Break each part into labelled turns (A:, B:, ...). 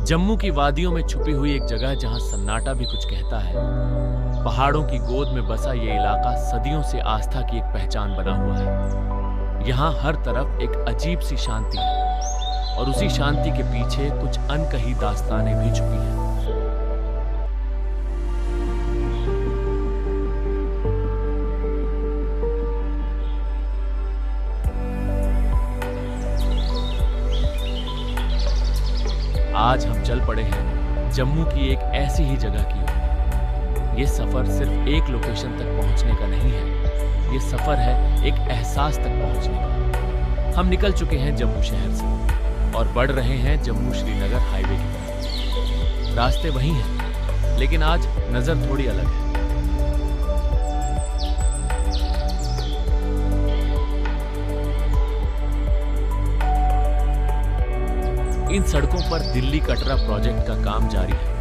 A: जम्मू की वादियों में छुपी हुई एक जगह जहां सन्नाटा भी कुछ कहता है। पहाड़ों की गोद में बसा ये इलाका सदियों से आस्था की एक पहचान बना हुआ है। यहाँ हर तरफ एक अजीब सी शांति है और उसी शांति के पीछे कुछ अनकही दास्तानें भी छुपी हैं। आज हम चल पड़े हैं जम्मू की एक ऐसी ही जगह की ओर। ये सफर सिर्फ एक लोकेशन तक पहुंचने का नहीं है, ये सफर है एक एहसास तक पहुंचने का। हम निकल चुके हैं जम्मू शहर से और बढ़ रहे हैं जम्मू श्रीनगर हाईवे की तरफ। रास्ते वही हैं, लेकिन आज नजर थोड़ी अलग है। इन सड़कों पर दिल्ली कटरा प्रोजेक्ट का काम जारी है।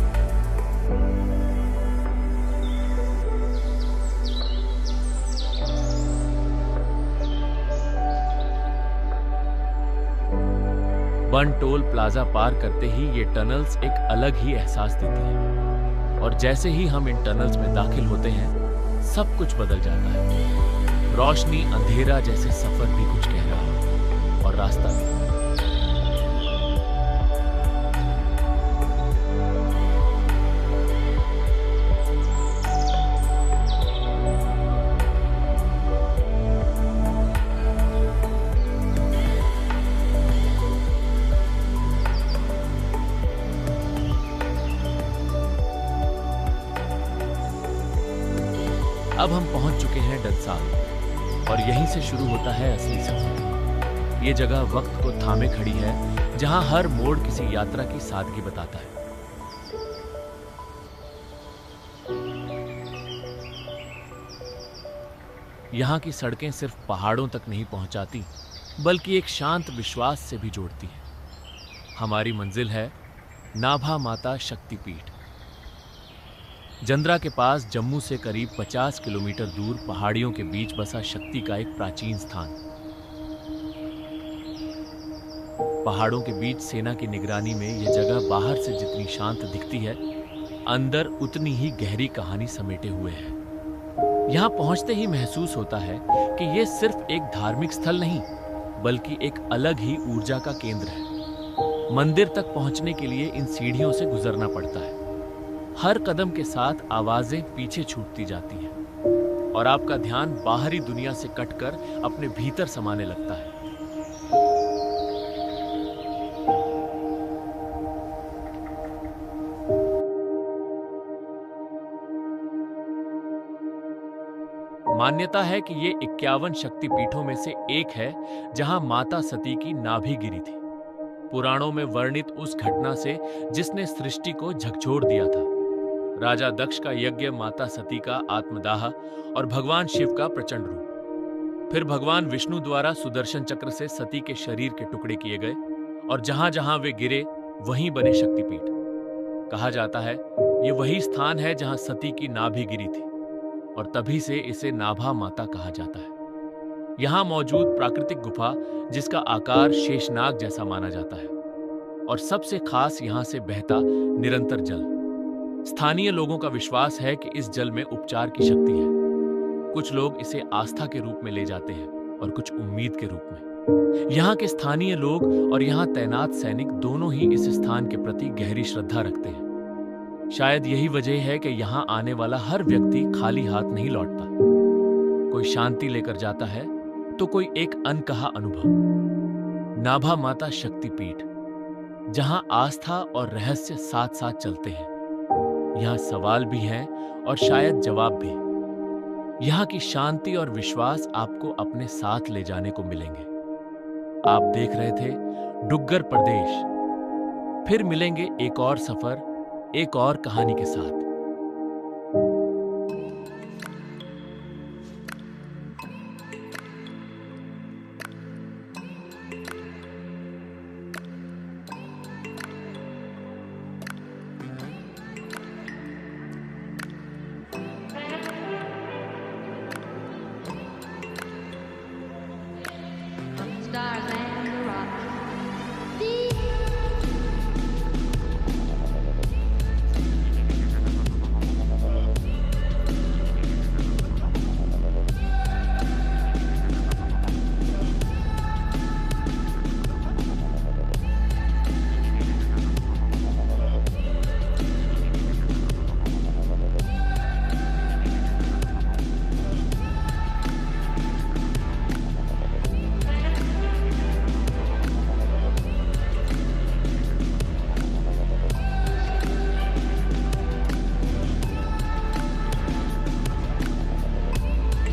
A: बन टोल प्लाजा पार करते ही ये टनल्स एक अलग ही एहसास देती हैं। और जैसे ही हम इन टनल्स में दाखिल होते हैं, सब कुछ बदल जाता है। रोशनी अंधेरा जैसे सफर भी कुछ कह रहा है और रास्ता भी। अब हम पहुंच चुके हैं डंसाल और यहीं से शुरू होता है असली सफर। ये जगह वक्त को थामे खड़ी है, जहां हर मोड़ किसी यात्रा की सादगी बताता है। यहां की सड़कें सिर्फ पहाड़ों तक नहीं पहुंचाती, बल्कि एक शांत विश्वास से भी जोड़ती हैं। हमारी मंजिल है नाभा माता शक्तिपीठ। जंद्रा के पास जम्मू से करीब 50 किलोमीटर दूर पहाड़ियों के बीच बसा शक्ति का एक प्राचीन स्थान। पहाड़ों के बीच सेना की निगरानी में यह जगह बाहर से जितनी शांत दिखती है, अंदर उतनी ही गहरी कहानी समेटे हुए है। यहां पहुंचते ही महसूस होता है कि यह सिर्फ एक धार्मिक स्थल नहीं, बल्कि एक अलग ही ऊर्जा का केंद्र है। मंदिर तक पहुंचने के लिए इन सीढ़ियों से गुजरना पड़ता है। हर कदम के साथ आवाजें पीछे छूटती जाती हैं और आपका ध्यान बाहरी दुनिया से कटकर अपने भीतर समाने लगता है। मान्यता है कि ये 51 शक्तिपीठों में से एक है जहां माता सती की नाभि गिरी थी, पुराणों में वर्णित उस घटना से जिसने सृष्टि को झकझोर दिया था। राजा दक्ष का यज्ञ, माता सती का आत्मदाह और भगवान शिव का प्रचंड रूप। फिर भगवान विष्णु द्वारा सुदर्शन चक्र से सती के शरीर के टुकड़े किए गए और जहां जहां वे गिरे वहीं बने शक्तिपीठ। कहा जाता है ये वही स्थान है जहां सती की नाभि गिरी थी और तभी से इसे नाभा माता कहा जाता है। यहां मौजूद प्राकृतिक गुफा, जिसका आकार शेषनाग जैसा माना जाता है, और सबसे खास यहां से बहता निरंतर जल। स्थानीय लोगों का विश्वास है कि इस जल में उपचार की शक्ति है। कुछ लोग इसे आस्था के रूप में ले जाते हैं और कुछ उम्मीद के रूप में। यहाँ के स्थानीय लोग और यहाँ तैनात सैनिक दोनों ही इस स्थान के प्रति गहरी श्रद्धा रखते हैं। शायद यही वजह है कि यहाँ आने वाला हर व्यक्ति खाली हाथ नहीं लौटता। कोई शांति लेकर जाता है तो कोई एक अनकहा अनुभव। नाभा माता शक्तिपीठ, जहाँ आस्था और रहस्य साथ साथ चलते हैं। यहाँ सवाल भी हैं और शायद जवाब भी। यहाँ की शांति और विश्वास आपको अपने साथ ले जाने को मिलेंगे। आप देख रहे थे डुग्गर प्रदेश। फिर मिलेंगे एक और सफर, एक और कहानी के साथ।
B: Stars